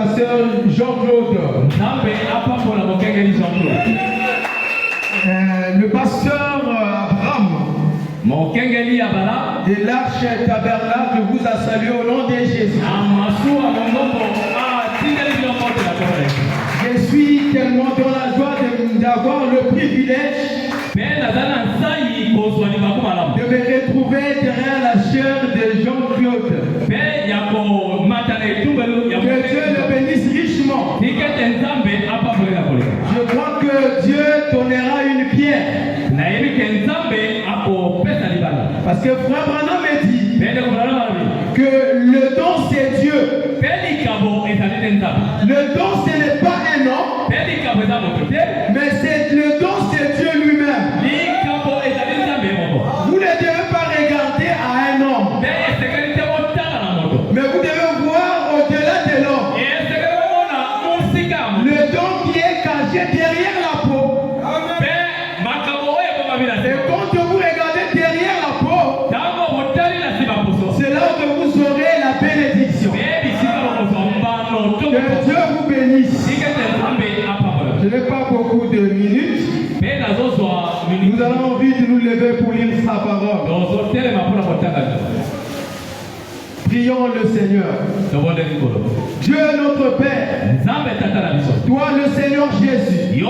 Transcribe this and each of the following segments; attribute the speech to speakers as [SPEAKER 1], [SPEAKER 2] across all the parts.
[SPEAKER 1] pasteur Jean-Claude. Le pasteur Abraham de l'Arche Tabernacle vous a salué au nom de Jésus. Je suis tellement dans la joie d'avoir le privilège de me retrouver derrière la chair de Jean-Claude. Que Dieu le bénisse richement. Je crois que Dieu donnera une pierre. Parce que Frère Branham me dit que le don c'est Dieu. Le don ce n'est pas un homme, mais c'est le don c'est Dieu lui-même. Vous ne devez pas regarder à un homme, mais vous devez voir au-delà de l'homme. Le don qui est caché derrière la peau. Et quand vous regardez derrière la peau, c'est là que vous aurez la bénédiction. Que Dieu vous bénisse. Je n'ai pas beaucoup de minutes. Nous avons envie de nous lever pour lire sa parole. Prions le Seigneur. Dieu notre Père, toi le Seigneur Jésus,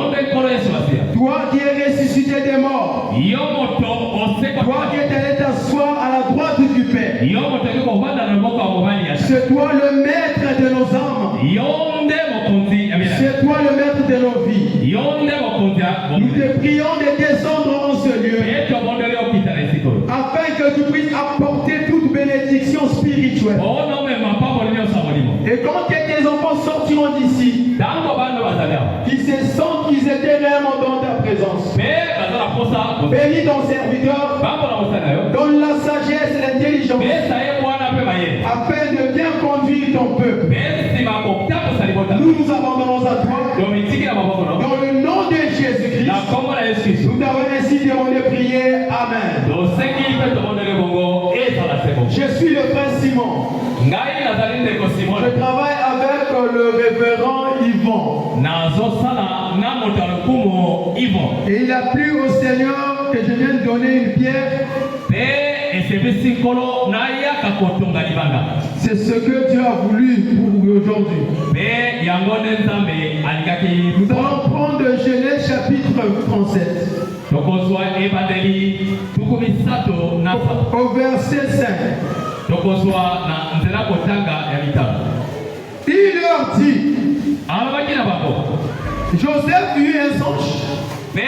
[SPEAKER 1] toi qui es ressuscité des morts, toi qui es allé t'asseoir à la droite du Père, c'est toi le maître de nos âmes, c'est toi le maître de nos vies. Nous te prions de descendre en ce lieu afin que tu puisses apporter toute bénédiction spirituelle. Et quand tes enfants sortiront d'ici, qu'ils se sentent qu'ils étaient réellement dans ta présence. Bénis ton serviteur, donne la sagesse et l'intelligence afin de bien conduire ton peuple. Nous nous abandonnons à toi dans le nom de Jésus-Christ. Nous t'avons ainsi demandé de prier. Amen. Je suis le frère Simon. Je travaille avec le révérend Yvon. Et il a plu au Seigneur que je vienne donner une pierre. C'est ce que Dieu a voulu pour aujourd'hui. Nous allons prendre Genèse chapitre 37. Au verset 5. Il leur dit, Joseph eut un songe. Il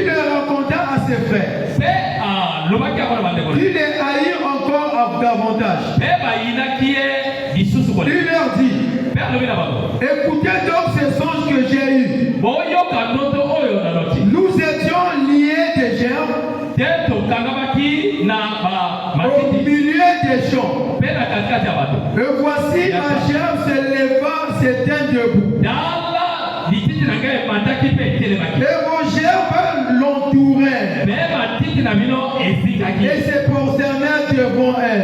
[SPEAKER 1] le raconta à ses frères. Il les haït encore davantage. Il leur dit, écoutez donc ce songe que j'ai eu. Nous étions liés des gerbes au milieu des champs. Et voici ma gerbe se leva, s'éteint debout. Et vos gerbes l'entourèrent. Et se prosternèrent devant elle.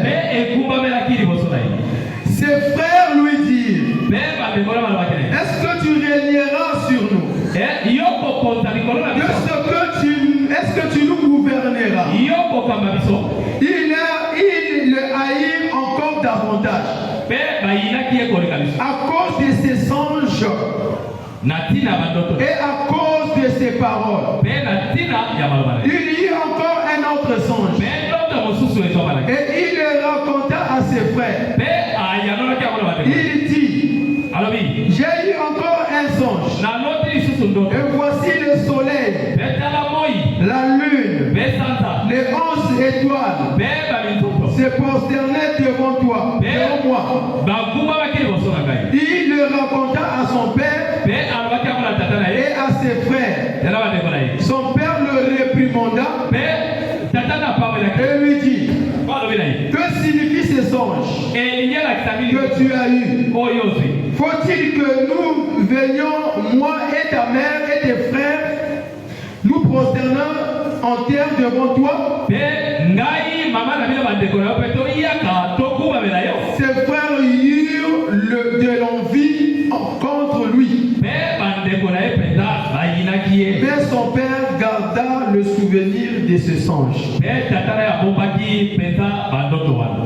[SPEAKER 1] Ses frères lui dirent, est-ce que tu régneras sur nous? Est-ce que tu nous gouverneras? Il le haït encore davantage à cause de ses songes et à cause de ses paroles. Il y eut encore un autre songe et il le raconta à ses frères. Il dit, j'ai eu encore un songe et voici le soleil, la lune, les 11 étoiles se prosternaient devant toi, devant moi. Il le raconta à son père et à ses frères. Son père le réprimanda et lui dit, que signifie ce songe que tu as eu? Faut-il que nous venions, moi et ta mère et tes frères, nous prosternant en terre devant toi? Ses frères eurent de l'envie contre lui. Mais son père garda le souvenir de ce songe.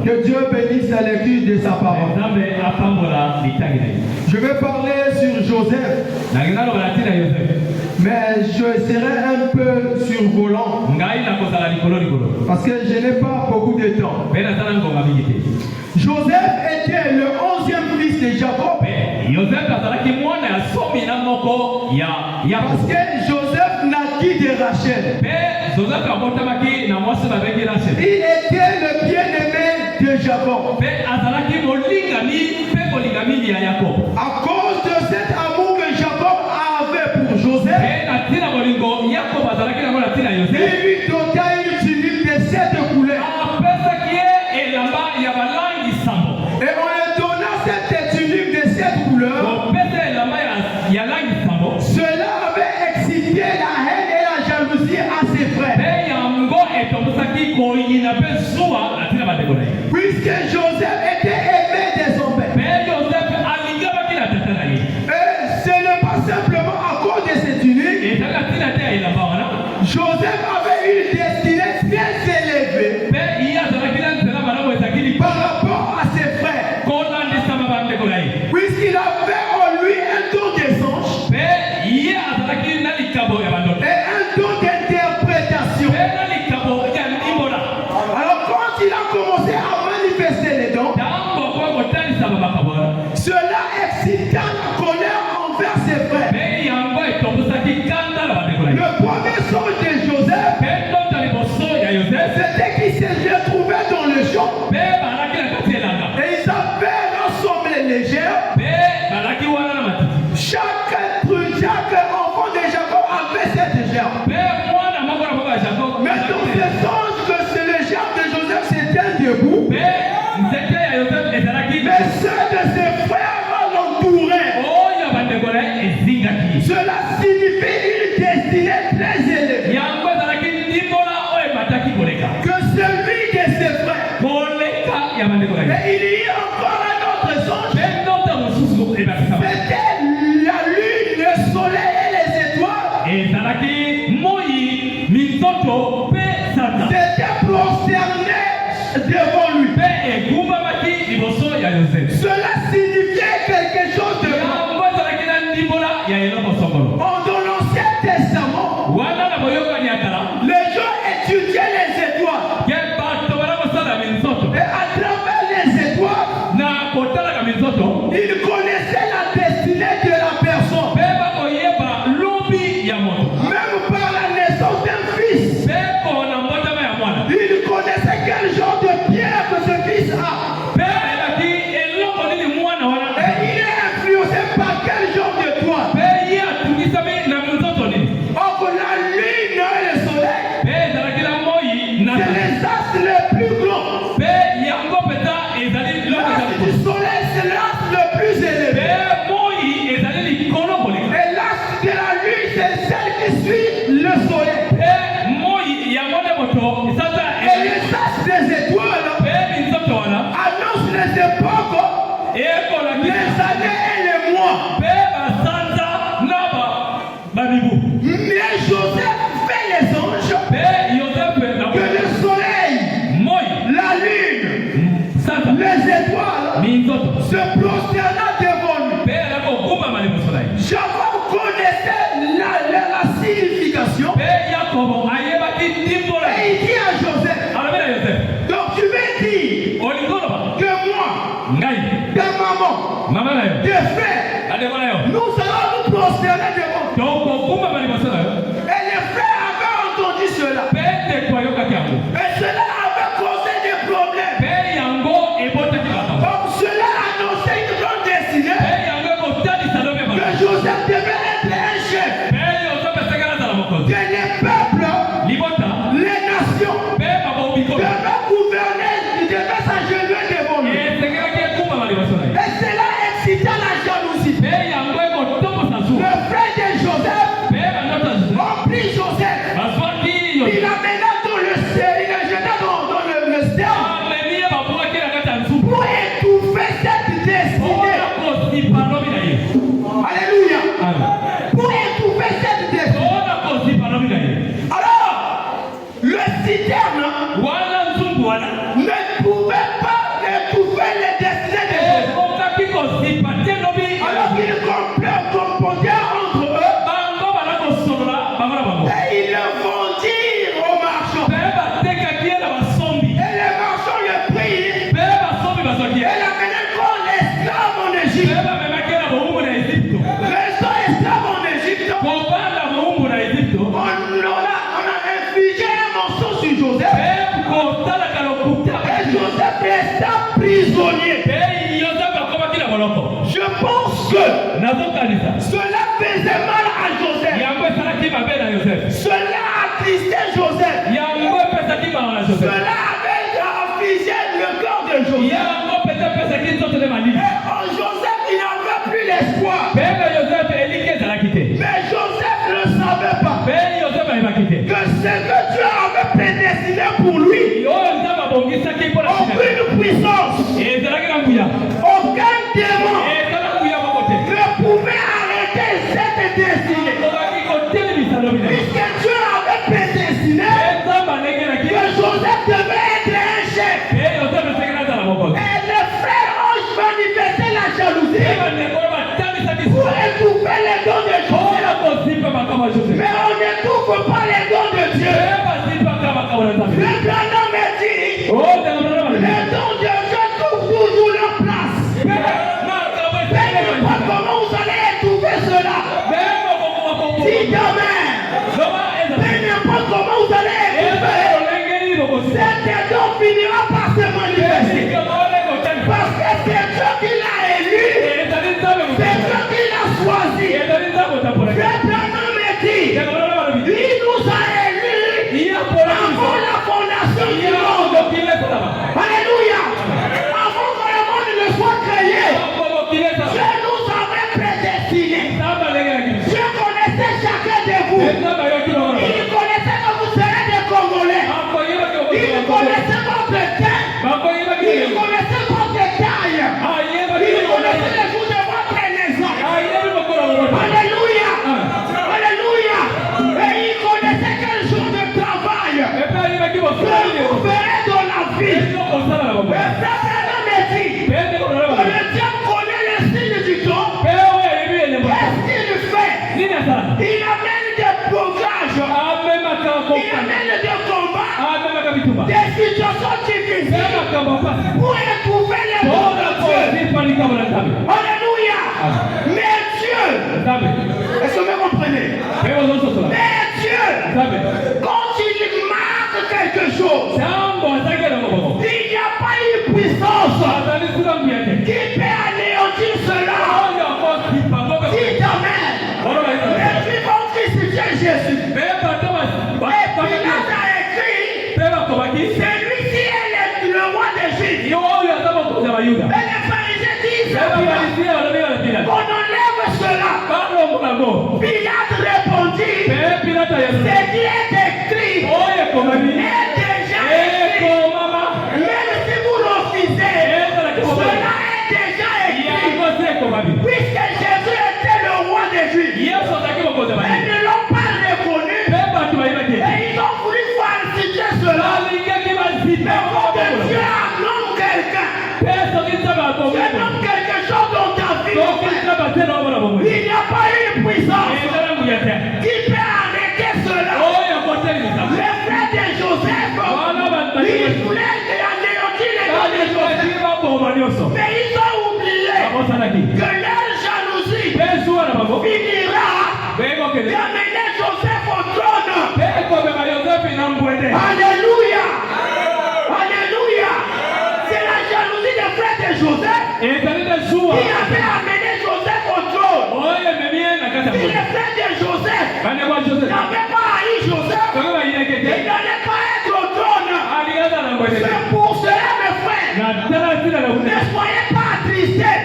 [SPEAKER 1] Que Dieu bénisse la lecture de sa parole. Je vais parler sur Joseph, mais je serai un peu survolant parce que je n'ai pas beaucoup de temps. Joseph était le 11e fils de Jacob. Parce que Joseph naquit de Rachel. Il était le bien-aimé de Jacob. À cause de cet amour que Jacob avait pour Joseph, il lui donna une tunique de 7 couleurs. Et on lui donna cette tunique de 7 couleurs. Cela avait excité la haine et la jalousie à ses frères. Puisque Joseph était aimé de son père. Et ce n'est pas simplement à cause de cette tunique. Joseph avait une destinée très élevée par rapport à ses frères. Puisqu'il avait en lui un don de songe et un don d'interprétation. Alors quand il a commencé à manifester les dons, cela excita la colère envers ses frères. Le premier songe de Joseph, c'était qu'il se retrouvait dans le champ et ils avaient rassemblé les gerbes. Chaque enfant de Jacob avait cette gerbe. Mais dans ce songe que c'est le gerbe de Joseph s'était debout, mais ceux de ses frères l'entouraient. Cela signifie une destinée très élevée. Que celui de ses frères. Mais il y a encore un autre songe. C'était la lune, le soleil et les étoiles. C'était prosterné devant lui. Cela signifiait quelque chose de grand. Dans l'Ancien Testament, les gens étudiaient les étoiles. Et à travers les étoiles, ils connaissaient la destinée de la personne. Même par la naissance d'un fils, ils connaissaient quel genre de pierre que ce fils a. Et il est influencé par quel genre de toit. Or la lune et le soleil, c'est les astres les plus grands. L'astre du soleil, c'est l'astre le plus élevé. Et l'astre de la lune, c'est celle qui suit le soleil. Et les astres des étoiles annoncent les époques, les années et les mois. Mais Joseph fait les anges que le soleil, la lune, les étoiles se prosternent devant lui. Jacob connaissait la signification. Et il dit à Joseph, donc tu veux dire que moi, ta maman, tes frères, nous allons nous prosterner devant. Et les frères avaient entendu cela. Et cela avait causé des problèmes. Comme cela annonçait une grande destinée que Joseph devait être un chef. Que les peuples, les nations devaient gouverner, devaient s'agenouiller devant lui. Et cela excita la jalousie. Le frère de Joseph, on prit Joseph, il amena dans infligé un morceau sur Joseph. Et Joseph resta prisonnier. Je pense que cela faisait mal à Joseph. Cela attristait Joseph. Cela avait affligé le cœur de Joseph. Et Joseph, il n'avait plus l'espoir. Mais Joseph ne savait pas que ce que Dieu avait prédestiné pour lui, aucune puissance, aucun démon ne pouvait arrêter cette destinée. Puisque Dieu avait prédestiné que Joseph devait être un chef. Et les frères ont manifesté la jalousie pour étouffer les dons de Joseph. Mais on n'étouffe pas les dons de Dieu. Le Branham me dit, les dons de Dieu trouvent toujours leur place. Peu importe comment vous allez étouffer cela. Dites Amen. Peu importe comment vous allez étouffer, cet don finira par se manifester. Parce que c'est Dieu qui l'a élu. C'est Dieu qui l'a choisi. Le Branham me dit, il nous a élus avant la fondation du monde. Alléluia. Avant que le monde ne soit créé, Dieu nous avait prédestinés. Dieu connaissait chacun de vous. Il connaissait que vous serez des Congolais. Il connaissait votre tête. Il connaissait votre taille. Il connaissait les jours de votre naissance. Alléluia. Alléluia. Et il connaissait quel jour de travail que vous ferez dans la vie. Et ça, me dit, le diable connaît les signes du temps. Qu'est-ce qu'il fait? Il amène des blocages. Il amène des combats. Des situations difficiles pour étouffer les dons de Dieu. Alléluia. Mais Dieu, est-ce que vous comprenez? Mais Dieu, quand il marque quelque chose, il n'y a pas une puissance qui peut anéantir cela. Dites Amen. Les vivants Christ Jésus. Et Pilate a écrit, celui-ci est le roi d'Égypte. Et les pharisiens disent qu'on enlève cela. Pilate répondit, ce qui est écrit est déjà écrit. Même si vous refusez, cela est déjà écrit. Puisque Jésus était le roi d'Égypte, ils ne l'ont pas reconnu. Et ils ont voulu falsifier cela. Mais quand Dieu acclame quelqu'un, Dieu nomme quelque chose dans ta vie, il n'y a pas une puissance qui peut arrêter cela. Les frères de Joseph, ils voulaient anéantir les dons de Joseph. Mais ils ont oublié que leur jalousie finira d'amener Joseph au trône. Alléluia. Alléluia. C'est la jalousie des frères de Joseph qui avait amené Joseph au trône. Si les frères de Joseph n'avaient pas haï Joseph, il n'allait pas être au trône. C'est pour cela, mes frères, ne soyez pas attristés.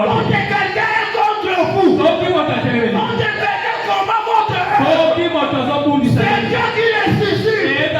[SPEAKER 1] Quand quelqu'un est contre vous, quand quelqu'un combat votre œuvre, c'est Dieu qui les suscite.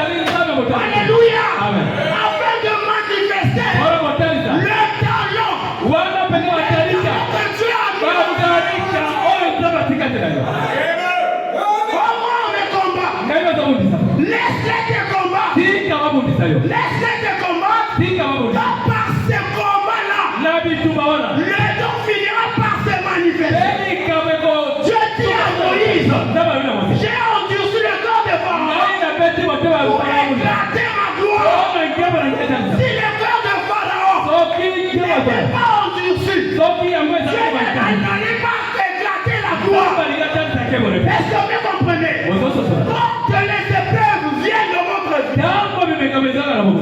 [SPEAKER 1] Est-ce que vous comprenez? Quand les épreuves viennent dans votre vie, ce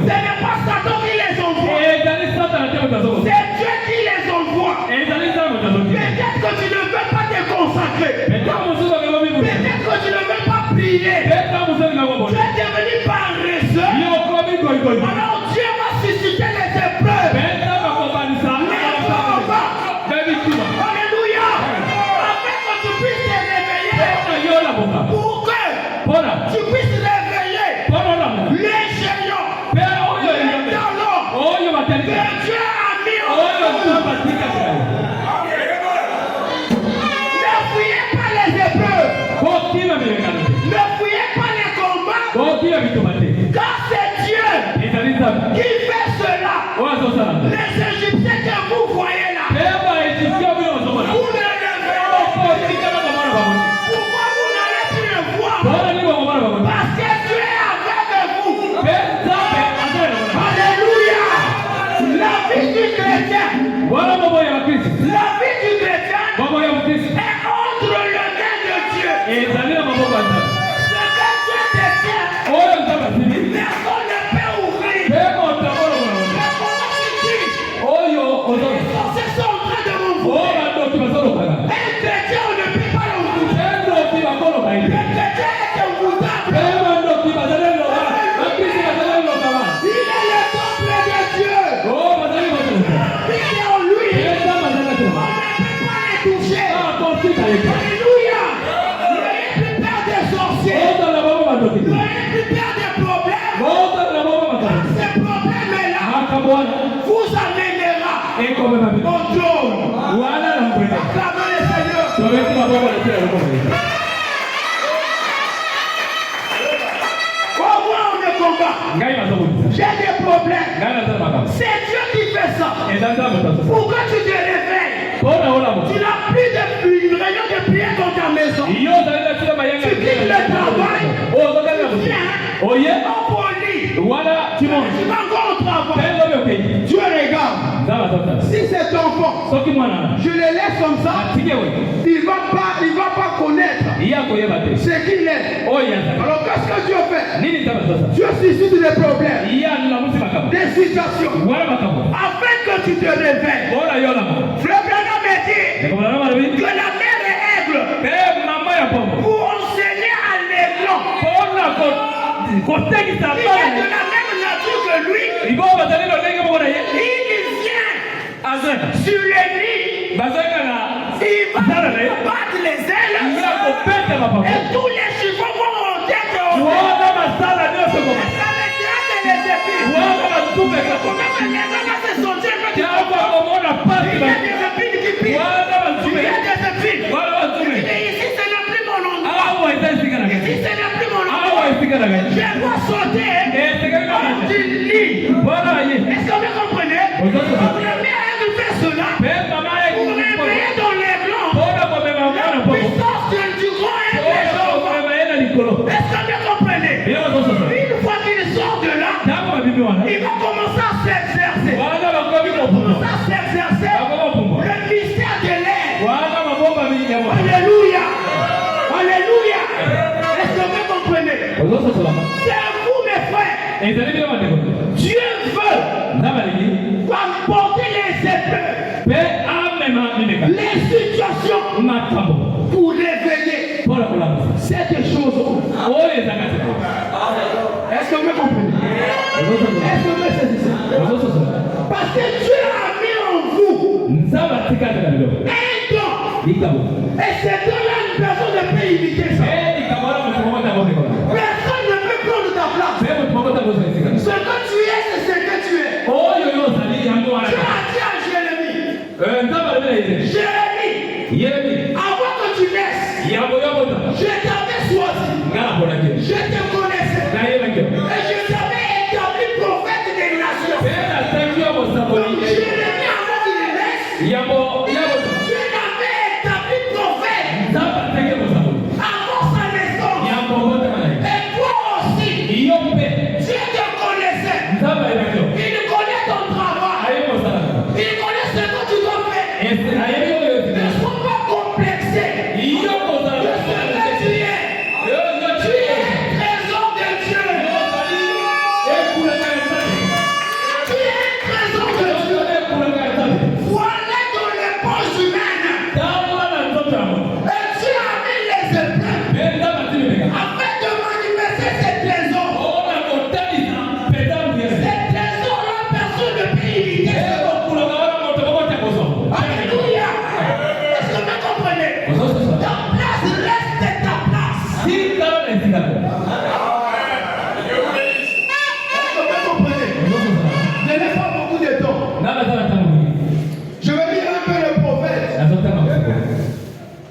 [SPEAKER 1] n'est pas Satan qui les envoie. C'est Dieu qui les envoie. Peut-être que tu ne veux pas te consacrer. Peut-être que tu ne veux pas prier. Tu es devenu paresseux. Alors Dieu va susciter les épreuves. Alléluia. Afin que tu puisses te réveiller. Pour que tu puisses réveiller les géants. Les talents que Dieu a mis en vous. Ne fuyez pas les épreuves. Ne fuyez pas les combats. Car c'est Dieu qui fait cela. Les Égyptiens que vous voyez là, vous ne les verrez pas. Pourquoi vous n'allez plus le voir? Parce que Dieu est avec vous. Alléluia. La vie du chrétien, est entre le mains de Dieu. Ce que Dieu détient, personne ne peut ouvrir. Les sorciers sont en train de m'envoyer. Un chrétien, on ne peut pas l'envoyer. Le chrétien est envoûtable. Il est le temple de Dieu. Il est en lui. On ne peut pas les toucher. Alléluia. N'ayez plus peur des sorciers. N'ayez plus peur des problèmes. Car ces problèmes-là vous amènera au trône. Acclamez le Seigneur. Au moins on est combat. J'ai des problèmes. C'est Dieu qui fait ça. Pourquoi tu te réveilles? Tu n'as plus une réunion de prière dans ta maison. Tu quittes le travail. Tu viens au lit. Tu vas encore au travail. Dieu regarde. Si cet enfant, je le laisse comme ça, il ne va pas connaître ce qu'il est. Alors qu'est-ce que Dieu fait? Dieu suscite des problèmes, des situations, afin que tu te réveilles. Frère Branham me dit que la mère est aigle pour enseigner à l'aiglon. Il est de la même nature que lui. Il vient sur les nids. Il va battre les ailes. Et tous les chiffons vont monter. Ça m'étire les épines. Comment se sentir il y a des épines qui piquent. Il y a des épines. Ici, ce n'est plus mon endroit. Ici, ce n'est plus mon endroit. Je dois sauter du lit. Est-ce que vous comprenez? La mère nous fait cela pour réveiller dans les blancs la puissance du grand et des gens. Est-ce que vous comprenez? Une fois qu'il sort de là, il va commencer à s'exercer. Le mystère de l'air. Alléluia. Alléluia. Est-ce que vous comprenez? C'est à vous, mes frères. Dieu veut emporter les épreuves, les situations pour réveiller cette chose. Est-ce que vous comprenez? Est-ce que vous saisissez? Parce que Dieu a mis en vous un don. Et c'est don-là, une personne ne peut imiter ça. Personne ne peut prendre ta place. Ce que tu es, c'est ce que tu es. Tu as dit à Jérémie, avant que tu naisses, je t'avais choisi. Je te connaissais. Et je t'avais établi prophète des nations. Donc Jérémie, avant qu'il naisse, tu l'avais établi prophète. Avant sa naissance. Et toi aussi, Dieu te connaissait. Il connaît ton travail. Il connaît ce que tu dois faire. Ne sois pas compliqué. Dieu a mis les épreuves afin de manifester ses trésors. Ces trésors-là, personne ne peut imiter. Alléluia. Est-ce que vous comprenez? Ta place reste ta place. Est-ce que vous comprenez? Je n'ai pas beaucoup de temps. Je vais lire un peu le prophète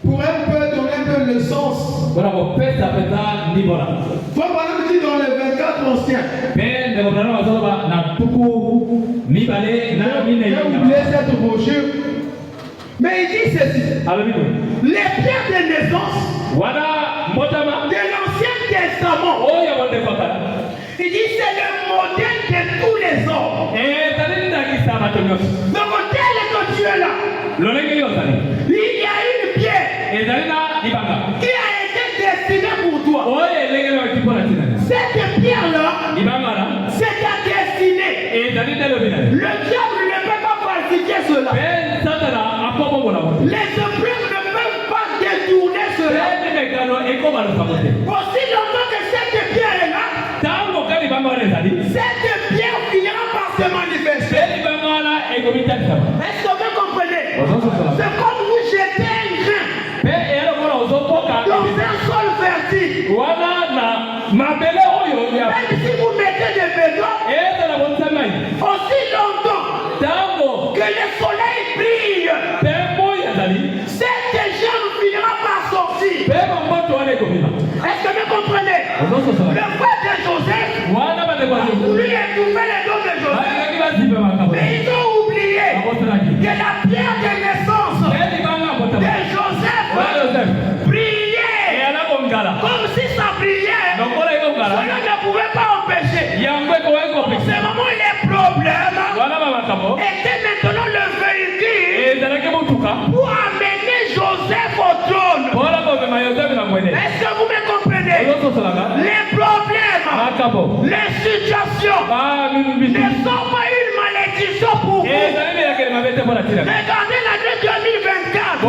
[SPEAKER 1] pour un peu donner un peu le sens. Voilà, mon père s'appelle Nibola. Toi, par exemple, dit dans le 24 ancien. J'ai oublié cette brochure. Mais il dit ceci. Les pierres de naissance de l'Ancien Testament. Il dit c'est le modèle de tous les hommes. Donc, tel que tu es là, il y a une pierre qui a été destinée pour toi. Cette pierre-là, c'est ta destinée. Le diable ne peut pas falsifier cela. Les épreuves ne peuvent pas détourner cela. Aussi longtemps que cette pierre est là, cette pierre finira par se manifester. Est-ce que vous comprenez? C'est comme vous jetez un grain dans un sol fertile. Même si vous mettez des bédons, aussi longtemps que le soleil brille, cette germe finira par sortir. Est-ce que vous comprenez? Le frère de Joseph a voulu étouffer les dons de Joseph. Mais ils ont oublié que la pierre de naissance de Joseph brillait. Comme si ça brillait. Cela ne pouvait pas empêcher. En ce moment, les problèmes étaient maintenant le véhicule pour amener Joseph au trône. Est-ce que vous me comprenez? Les problèmes, les situations ne sont pas une malédiction pour vous. Regardez l'année 2024.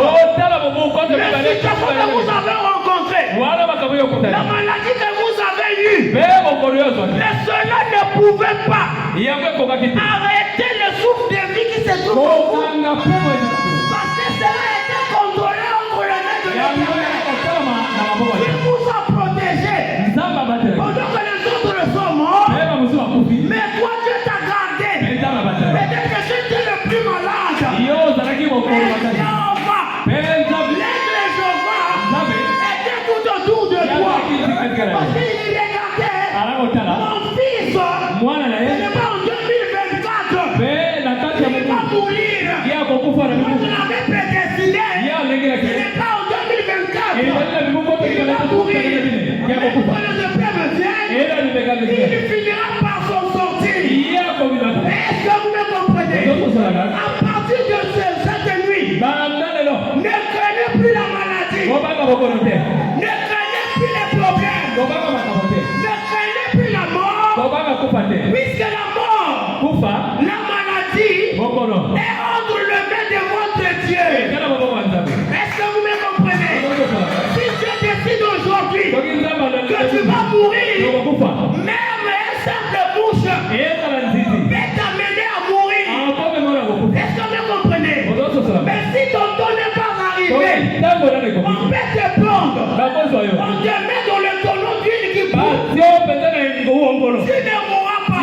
[SPEAKER 1] Les situations que vous avez rencontrées, la maladie que vous avez eue, mais cela ne pouvait pas arrêter le souffle de vie qui se trouve en vous. Parce que cela était contrôlé entre les mains de l'Éternel. Il vous a protégé pendant que les autres sont morts. Mais toi, Dieu t'a gardé. Peut-être que j'étais le plus malade. Mais Jéhovah, l'aigle Jéhovah était tout autour de toi. Parce qu'il regardait mon fils. Ce n'est pas en 2024. Il ne va mourir. Moi, je l'avais prédestiné. Ce n'est pas en 2024. Il va mourir. Quand le Père me vient, il finira par s'en sortir. Est-ce que vous me comprenez? À partir de cette nuit, ne craignez plus la maladie. Ne craignez plus les problèmes. Ne craignez plus la mort. Puisque la mort, la maladie est entre les mains de votre Dieu. Est-ce que vous me comprenez? Si Dieu décide aujourd'hui que tu vas mourir, même un simple bouche peut t'amener à mourir. Est-ce que vous comprenez? Mais si ton temps n'est pas arrivé, on peut te prendre. On te met dans le tonneau d'huile qui brûle. Tu ne mourras pas.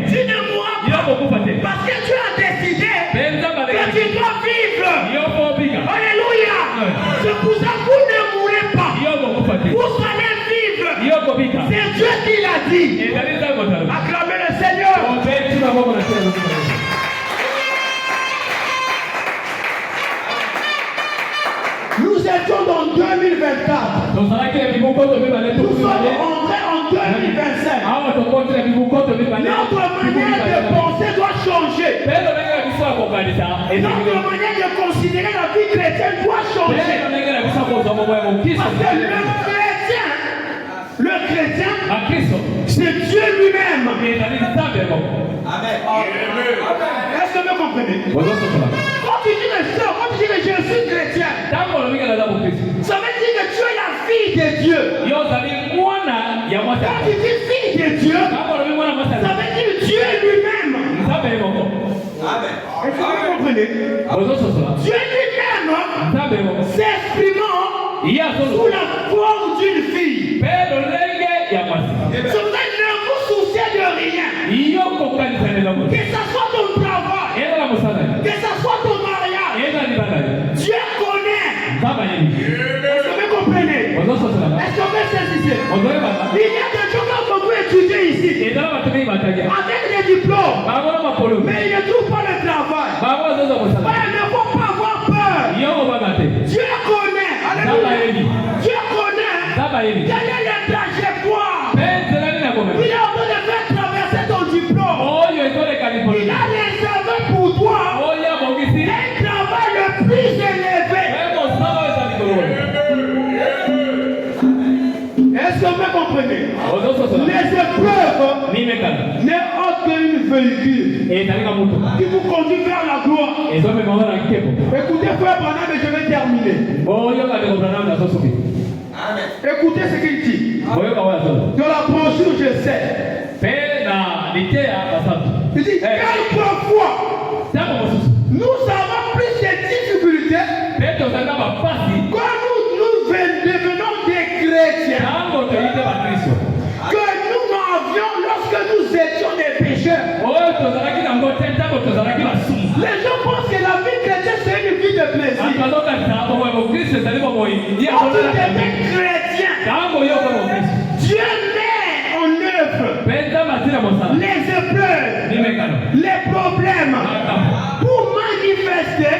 [SPEAKER 1] Tu ne mourras pas. Parce que tu as décidé que tu dois vivre. Alléluia. C'est pour ça que vous ne mourrez pas. Vous allez vivre. C'est Dieu qui l'a dit. Acclamez le Seigneur. Nous étions dans 2024. Nous sommes entrés en 2025. Notre manière de penser doit changer. Notre manière de considérer la vie chrétienne doit changer. Parce que le chrétien, c'est Dieu lui-même. Amen. Est-ce que vous comprenez? Quand tu dis que je suis chrétien,
[SPEAKER 2] de Dieu.
[SPEAKER 1] Quand tu dis fille de Dieu, ça veut dire Dieu lui-même.
[SPEAKER 2] Amen.
[SPEAKER 1] Est-ce que vous comprenez? Dieu lui-même s'exprimant sous la forme d'une fille. Ce ne vous souciez de rien. Que ce soit ton travail, que ce soit ton mariage, Dieu connaît. Est-ce que vous comprenez? Est-ce que vous saisissez? Il y a des gens qui ont étudié ici avec des diplômes, mais ils ne trouvent pas le travail. Il ne faut pas avoir peur. Dieu connaît. Alléluia. Dieu connaît. Quelle est la trajectoire? Il est en train de faire traverser ton diplôme. Il a réservé pour toi un travail le plus élevé. Est-ce que vous me comprenez? Les épreuves n'est autre qu'une véhicule qui vous conduit vers la gloire. Écoutez, frère Branham, et je vais terminer. Écoutez ce qu'il dit. De la brochure, je sais. Il dit, quelquefois, nous avons plus de difficultés quand nous devenons des chrétiens que nous n'avions lorsque nous étions des pécheurs. Les gens pensent que la vie chrétienne c'est une vie de plaisir. Quand tu deviens chrétien, Dieu met en œuvre les épreuves, les problèmes pour manifester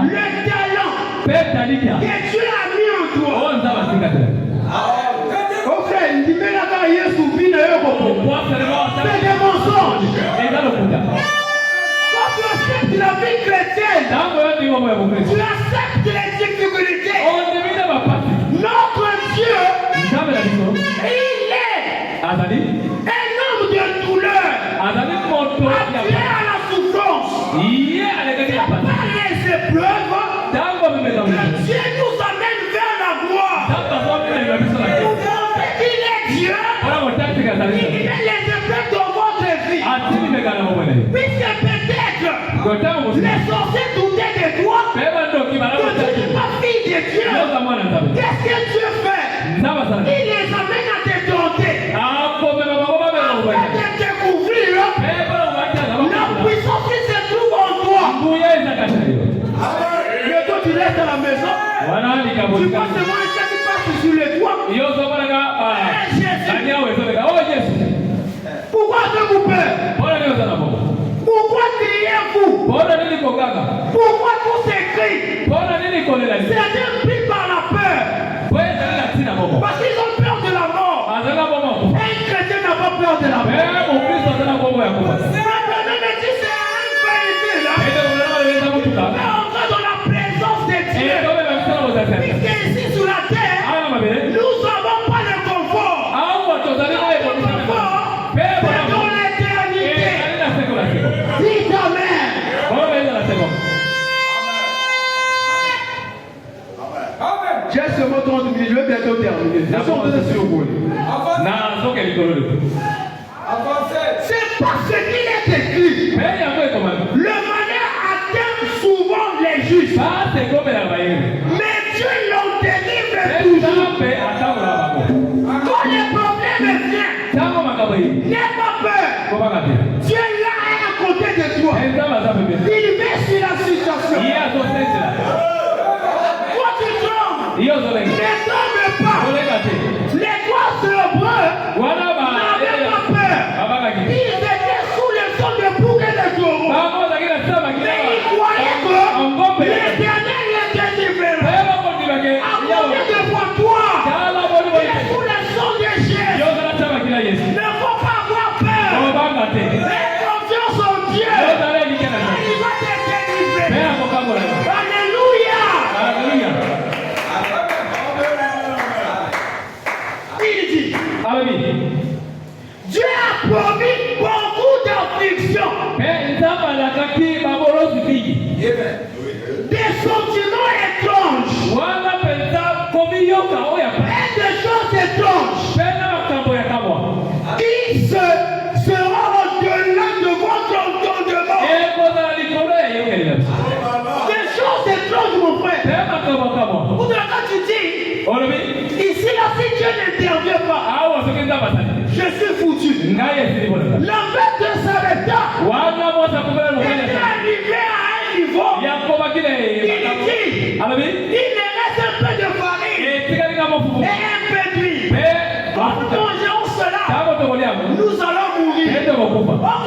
[SPEAKER 1] le talent que Dieu a mis en toi. Oh frère, il dit mais là quand Yesu vient, c'est des mensonges. Quand tu acceptes la vie chrétienne, tu acceptes les difficultés. Notre Dieu, il est un homme de douleur, attiré à la souffrance. C'est par les épreuves que Dieu nous amène vers la gloire. Il est Dieu. Il met les épreuves dans votre vie. Puisque peut-être les sorciers doutaient de toi, que tu n'es pas fille de Dieu. Qu'est-ce que Dieu fait? Il les amène à te tenter, à te découvrir la puissance qui se trouve en toi. Mais toi tu restes à la maison, tu passes seulement un chat qui passe sur le toit. Pourquoi avez-vous peur? Pourquoi criez-vous? Pourquoi tous ces cris? Certains prient par la peur. Parce qu'ils ont peur de la mort. Un chrétien n'a pas peur de la mort. Maintenant, mais si c'est un véhicule, on entre dans la présence de Dieu. Puisque ici sur la terre, nous n'avons pas le confort. C'est dans l'éternité. Dis Amen. J'ai seulement 30 minutes, je vais bientôt terminer. C'est parce qu'il est écrit. Le malheur atteint souvent les justes. Mais Dieu l'en délivre toujours. Quand les problèmes viennent, n'aie pas peur. Dieu là est à côté de toi. Il met sur la situation. Toi tu trembles. Ne tremble pas. Les doigts sur le bras n'avaient pas peur. Ils étaient sous le son de bouc et de taureau. Mais ils croyaient que l'Éternel les délivrerait. À côté de toi, il est sous le son de Jésus. Ne faut pas avoir
[SPEAKER 2] L'envers de Sarepta était arrivé à un niveau. Il ne reste un peu de farine et un peu d'huile. En mangeant cela, nous allons mourir.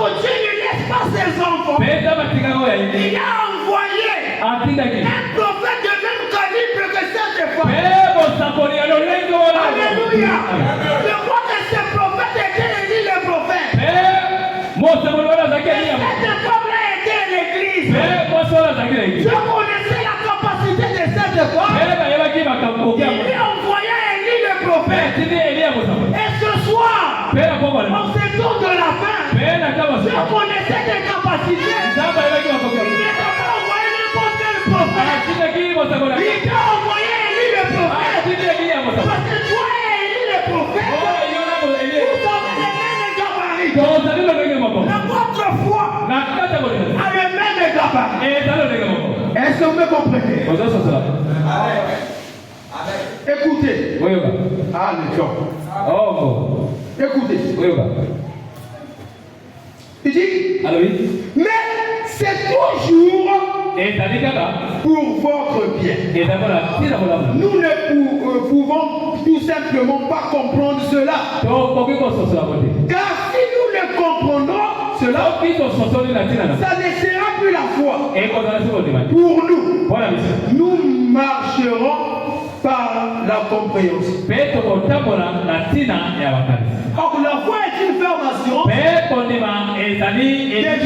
[SPEAKER 2] Oh, Dieu ne laisse pas ses enfants. Il a envoyé un prophète de même calibre que cette femme. Alléluia. Je crois que ce prophète était Élie le prophète. Cette femme-là était l'église. Je connaissais la capacité de cette femme. Il a envoyé Élie le prophète. Et ce soir, en ce temps de la fin, je connaissais tes capacités. Il ne t'a pas envoyé n'importe quel prophète. Il t'a envoyé Élie le prophète. Parce que toi et Élie le prophète, vous avez le même gabarit. La votre foi a le même gabarit. Est-ce que vous me comprenez? Écoutez. Ah, le cœur. Écoutez. Il dit, mais c'est toujours pour votre bien. Nous ne pouvons tout simplement pas comprendre cela. Car si nous le comprenons, cela, ça ne sera plus la foi. Pour nous, nous marcherons par la compréhension. Or, la foi est une ferme assurance des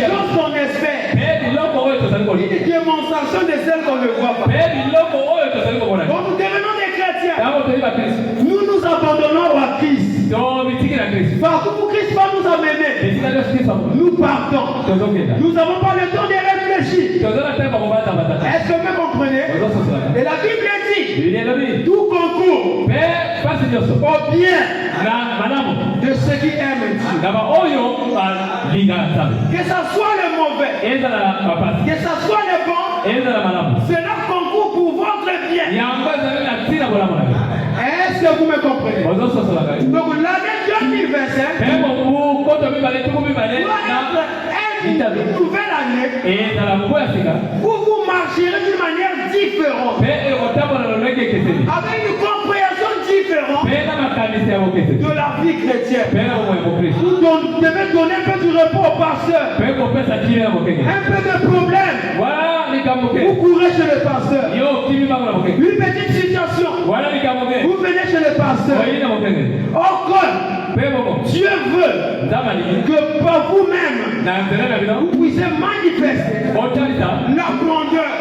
[SPEAKER 2] choses qu'on espère, une démonstration de celles qu'on ne voit pas. Quand nous devenons des chrétiens, nous nous abandonnons à Christ. Partout où Christ va nous amener, nous partons. Nous n'avons pas le temps de réfléchir. Est-ce que vous me comprenez? Et la Bible dit, tout concourt au bien de ceux qui aiment Dieu. Que ce soit le mauvais, que ce soit le bon, cela concourt pour votre bien. Est-ce que vous me comprenez? Donc l'année 2025 une nouvelle année où vous marcherez d'une manière différente, avec une compréhension différente de la vie chrétienne. Vous devez donner un peu de repos au pasteur, un peu de problème. Vous courez chez le pasteur. Une petite situation, vous venez chez le pasteur. Encore, Dieu veut que par vous-même vous puissiez manifester la grandeur,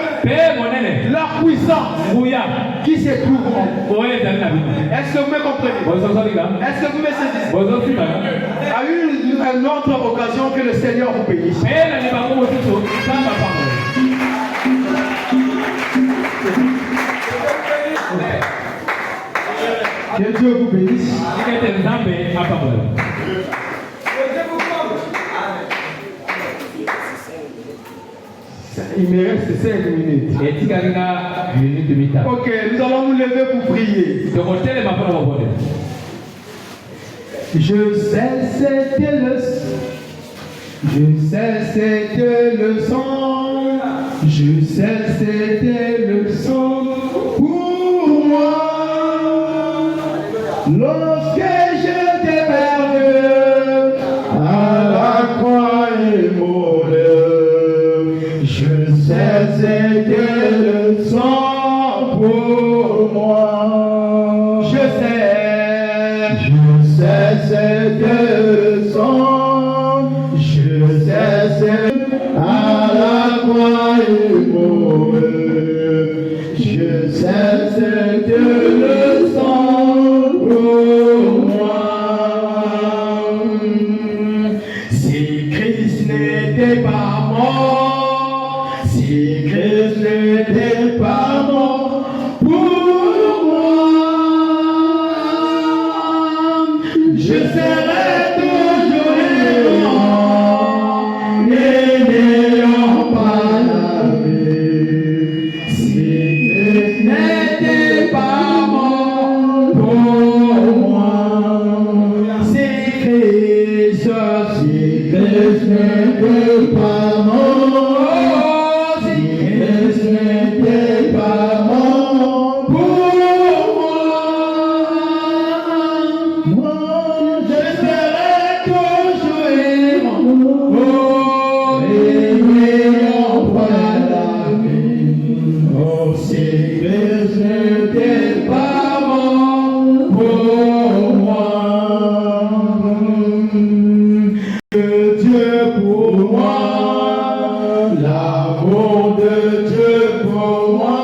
[SPEAKER 2] la puissance qui se trouve en vous. Est-ce que vous me comprenez? Est-ce que vous me saisissez? À une autre occasion, que le Seigneur vous bénisse. Que Dieu vous bénisse. Il me reste 5 minutes. Ok, nous allons nous lever pour prier. Je sais c'était le sang. Je sais c'était le sang. Je sais c'était le sang pour moi. Lorsque j'étais perdu à la croix immolée, je sais c'était le sang pour moi. Je sais c'était le sang. Je sais c'était à la croix immolée. Je sais c'était le sang. Si Christ n'était pas mort, si Christ n'était pas mort pour moi, je serais toujours vivant et n'ayant pas la vie. Si Christ n'était pas
[SPEAKER 1] au moins